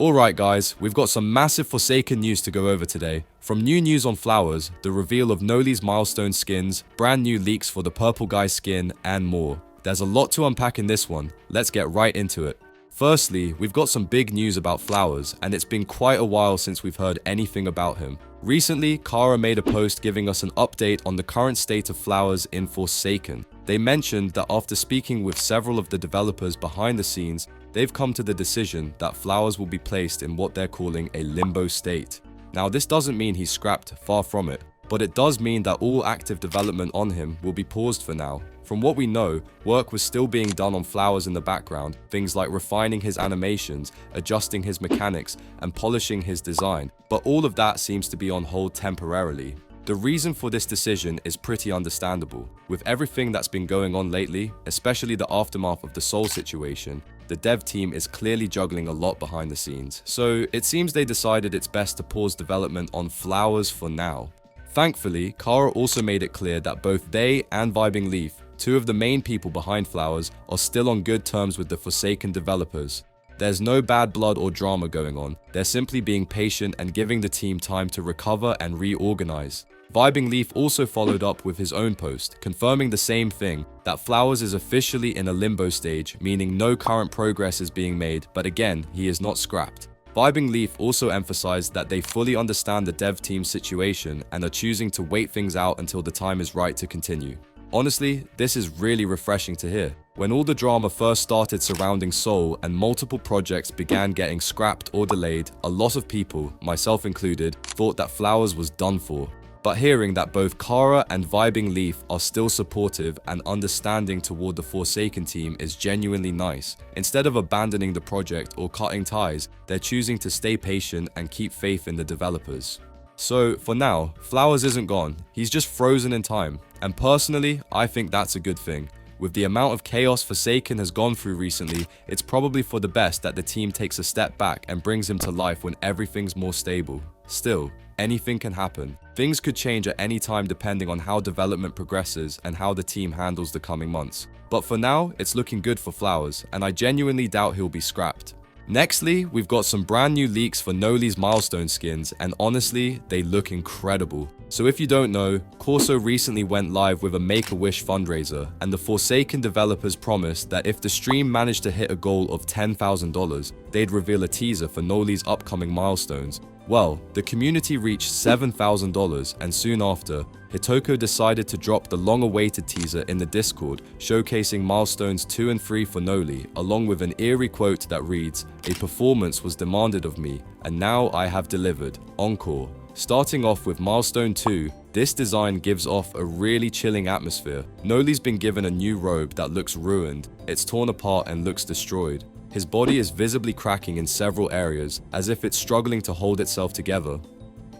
Alright guys, we've got some massive Forsaken news to go over today. From new news on flowers, the reveal of Noli's Milestone skins, brand new leaks for the Purple Guy skin, and more. There's a lot to unpack in this one, let's get right into it. Firstly, we've got some big news about flowers, and it's been quite a while since we've heard anything about him. Recently, Kara made a post giving us an update on the current state of flowers in Forsaken. They mentioned that after speaking with several of the developers behind the scenes, they've come to the decision that flowers will be placed in what they're calling a limbo state. Now this doesn't mean he's scrapped, far from it, but it does mean that all active development on him will be paused for now. From what we know, work was still being done on flowers in the background, things like refining his animations, adjusting his mechanics, and polishing his design, but all of that seems to be on hold temporarily. The reason for this decision is pretty understandable. With everything that's been going on lately, especially the aftermath of the Soul situation, the dev team is clearly juggling a lot behind the scenes, so it seems they decided it's best to pause development on flowers for now. Thankfully, Kara also made it clear that both they and Vibing Leaf, two of the main people behind flowers, are still on good terms with the Forsaken developers. There's no bad blood or drama going on, they're simply being patient and giving the team time to recover and reorganize. Vibing Leaf also followed up with his own post, confirming the same thing, that Flowers is officially in a limbo stage, meaning no current progress is being made, but again, he is not scrapped. Vibing Leaf also emphasized that they fully understand the dev team's situation and are choosing to wait things out until the time is right to continue. Honestly, this is really refreshing to hear. When all the drama first started surrounding Soul and multiple projects began getting scrapped or delayed, a lot of people, myself included, thought that Flowers was done for. But hearing that both Kara and Vibing Leaf are still supportive and understanding toward the Forsaken team is genuinely nice. Instead of abandoning the project or cutting ties, they're choosing to stay patient and keep faith in the developers. So for now, Flowers isn't gone, he's just frozen in time. And personally, I think that's a good thing. With the amount of chaos Forsaken has gone through recently, it's probably for the best that the team takes a step back and brings him to life when everything's more stable. Still, anything can happen. Things could change at any time depending on how development progresses and how the team handles the coming months. But for now, it's looking good for Flowers, and I genuinely doubt he'll be scrapped. Nextly, we've got some brand new leaks for Noli's Milestone skins, and honestly, they look incredible. So if you don't know, Corso recently went live with a Make-A-Wish fundraiser, and the Forsaken developers promised that if the stream managed to hit a goal of $10,000, they'd reveal a teaser for Noli's upcoming milestones. Well, the community reached $7,000, and soon after, Hitoko decided to drop the long-awaited teaser in the Discord, showcasing milestones 2 and 3 for Noli, along with an eerie quote that reads, "A performance was demanded of me, and now I have delivered. Encore." Starting off with milestone 2, this design gives off a really chilling atmosphere. Noli's been given a new robe that looks ruined, it's torn apart and looks destroyed. His body is visibly cracking in several areas, as if it's struggling to hold itself together.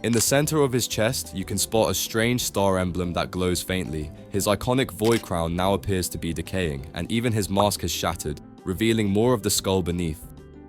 In the center of his chest, you can spot a strange star emblem that glows faintly. His iconic void crown now appears to be decaying, and even his mask has shattered, revealing more of the skull beneath.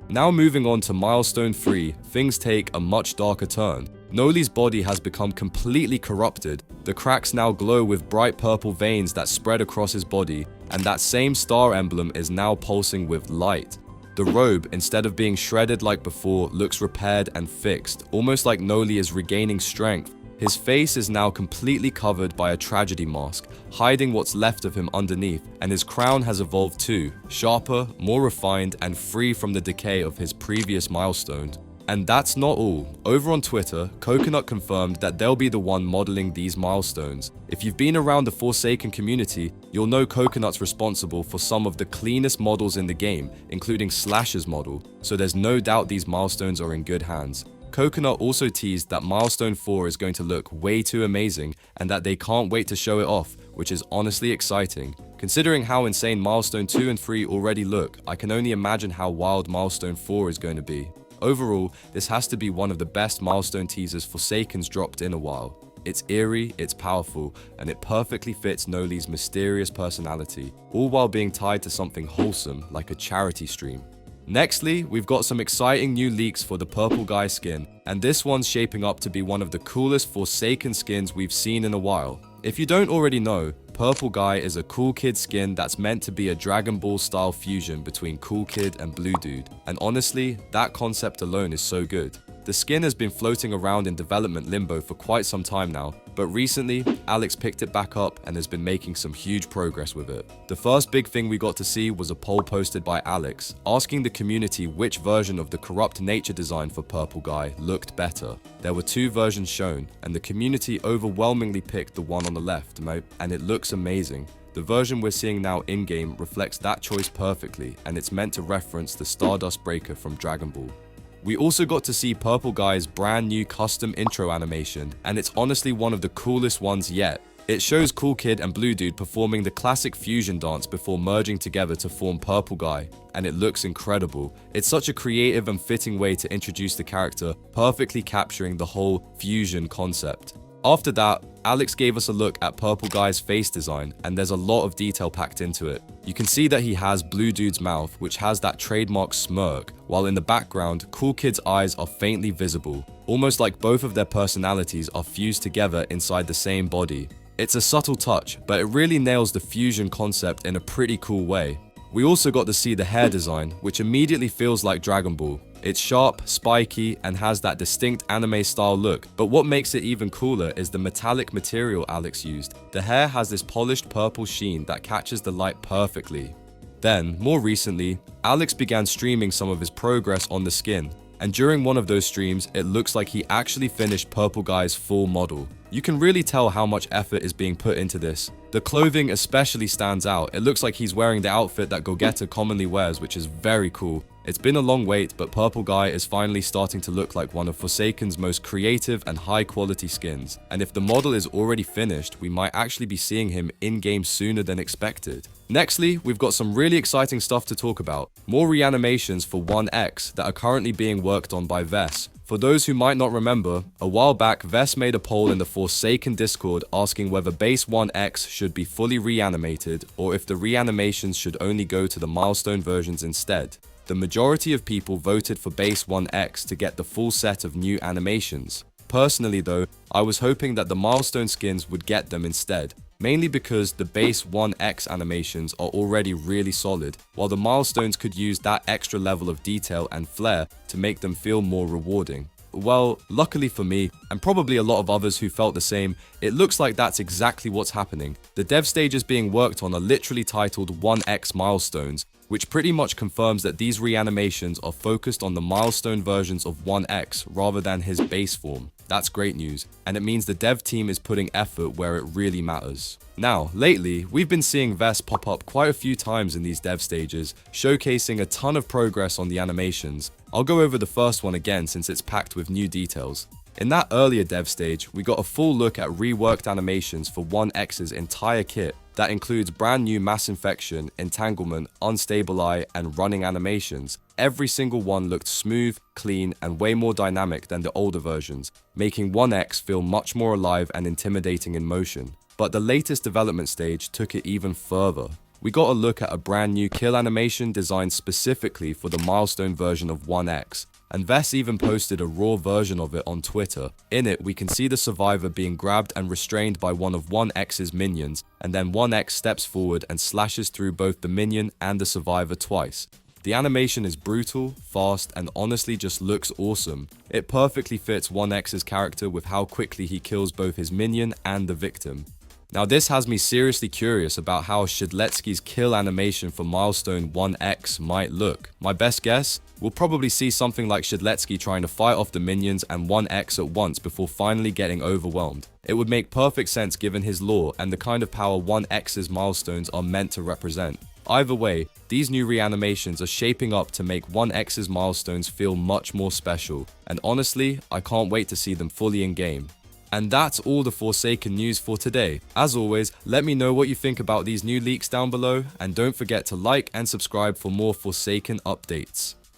Now moving on to milestone 3, things take a much darker turn. Noli's body has become completely corrupted. The cracks now glow with bright purple veins that spread across his body, and that same star emblem is now pulsing with light. The robe, instead of being shredded like before, looks repaired and fixed, almost like Noli is regaining strength. His face is now completely covered by a tragedy mask, hiding what's left of him underneath, and his crown has evolved too, sharper, more refined, and free from the decay of his previous milestones. And that's not all. Over on Twitter, Coconut confirmed that they'll be the one modeling these milestones. If you've been around the Forsaken community, you'll know Coconut's responsible for some of the cleanest models in the game, including Slash's model, so there's no doubt these milestones are in good hands. Coconut also teased that Milestone 4 is going to look way too amazing and that they can't wait to show it off, which is honestly exciting. Considering how insane Milestone 2 and 3 already look, I can only imagine how wild Milestone 4 is going to be. Overall, this has to be one of the best milestone teasers Forsaken's dropped in a while. It's eerie, it's powerful, and it perfectly fits Noli's mysterious personality, all while being tied to something wholesome like a charity stream. Nextly, we've got some exciting new leaks for the Purple Guy skin, and this one's shaping up to be one of the coolest Forsaken skins we've seen in a while. If you don't already know, Purple Guy is a Cool Kid skin that's meant to be a Dragon Ball style fusion between Cool Kid and Blue Dude, and honestly, that concept alone is so good. The skin has been floating around in development limbo for quite some time now, but recently, Alex picked it back up and has been making some huge progress with it. The first big thing we got to see was a poll posted by Alex, asking the community which version of the corrupt nature design for Purple Guy looked better. There were 2 versions shown, and the community overwhelmingly picked the one on the left, and it looks amazing. The version we're seeing now in-game reflects that choice perfectly, and it's meant to reference the Stardust Breaker from Dragon Ball. We also got to see Purple Guy's brand new custom intro animation, and it's honestly one of the coolest ones yet. It shows Cool Kid and Blue Dude performing the classic fusion dance before merging together to form Purple Guy, and it looks incredible. It's such a creative and fitting way to introduce the character, perfectly capturing the whole fusion concept. After that, Alex gave us a look at Purple Guy's face design, and there's a lot of detail packed into it. You can see that he has Blue Dude's mouth, which has that trademark smirk, while in the background, Cool Kid's eyes are faintly visible, almost like both of their personalities are fused together inside the same body. It's a subtle touch, but it really nails the fusion concept in a pretty cool way. We also got to see the hair design, which immediately feels like Dragon Ball. It's sharp, spiky, and has that distinct anime style look, but what makes it even cooler is the metallic material Alex used. The hair has this polished purple sheen that catches the light perfectly. Then, more recently, Alex began streaming some of his progress on the skin, and during one of those streams, it looks like he actually finished Purple Guy's full model. You can really tell how much effort is being put into this. The clothing especially stands out. It looks like he's wearing the outfit that Gogeta commonly wears, which is very cool. It's been a long wait, but Purple Guy is finally starting to look like one of Forsaken's most creative and high quality skins. And if the model is already finished, we might actually be seeing him in-game sooner than expected. Nextly, we've got some really exciting stuff to talk about. More reanimations for 1X that are currently being worked on by Vess. For those who might not remember, a while back Vess made a poll in the Forsaken Discord asking whether base 1X should be fully reanimated or if the reanimations should only go to the Milestone versions instead. The majority of people voted for base 1X to get the full set of new animations. Personally though, I was hoping that the Milestone skins would get them instead, mainly because the base 1X animations are already really solid, while the Milestones could use that extra level of detail and flair to make them feel more rewarding. Well, luckily for me, and probably a lot of others who felt the same, it looks like that's exactly what's happening. The dev stages being worked on are literally titled 1X Milestones, which pretty much confirms that these reanimations are focused on the Milestone versions of 1X rather than his base form. That's great news, and it means the dev team is putting effort where it really matters. Now, lately, we've been seeing Vess pop up quite a few times in these dev stages, showcasing a ton of progress on the animations. I'll go over the first one again since it's packed with new details. In that earlier dev stage, we got a full look at reworked animations for 1X's entire kit. That includes brand new mass infection, entanglement, unstable eye, and running animations. Every single one looked smooth, clean, and way more dynamic than the older versions, making 1X feel much more alive and intimidating in motion. But the latest development stage took it even further. We got a look at a brand new kill animation designed specifically for the Milestone version of 1X. And Vess even posted a raw version of it on Twitter. In it, we can see the survivor being grabbed and restrained by one of 1X's minions, and then 1X steps forward and slashes through both the minion and the survivor twice. The animation is brutal, fast, and honestly just looks awesome. It perfectly fits 1X's character with how quickly he kills both his minion and the victim. Now this has me seriously curious about how Shidletsky's kill animation for Milestone 1X might look. My best guess? We'll probably see something like Shidletsky trying to fight off the minions and 1X at once before finally getting overwhelmed. It would make perfect sense given his lore and the kind of power 1X's milestones are meant to represent. Either way, these new reanimations are shaping up to make 1X's milestones feel much more special, and honestly, I can't wait to see them fully in game. And that's all the Forsaken news for today. As always, let me know what you think about these new leaks down below, and don't forget to like and subscribe for more Forsaken updates.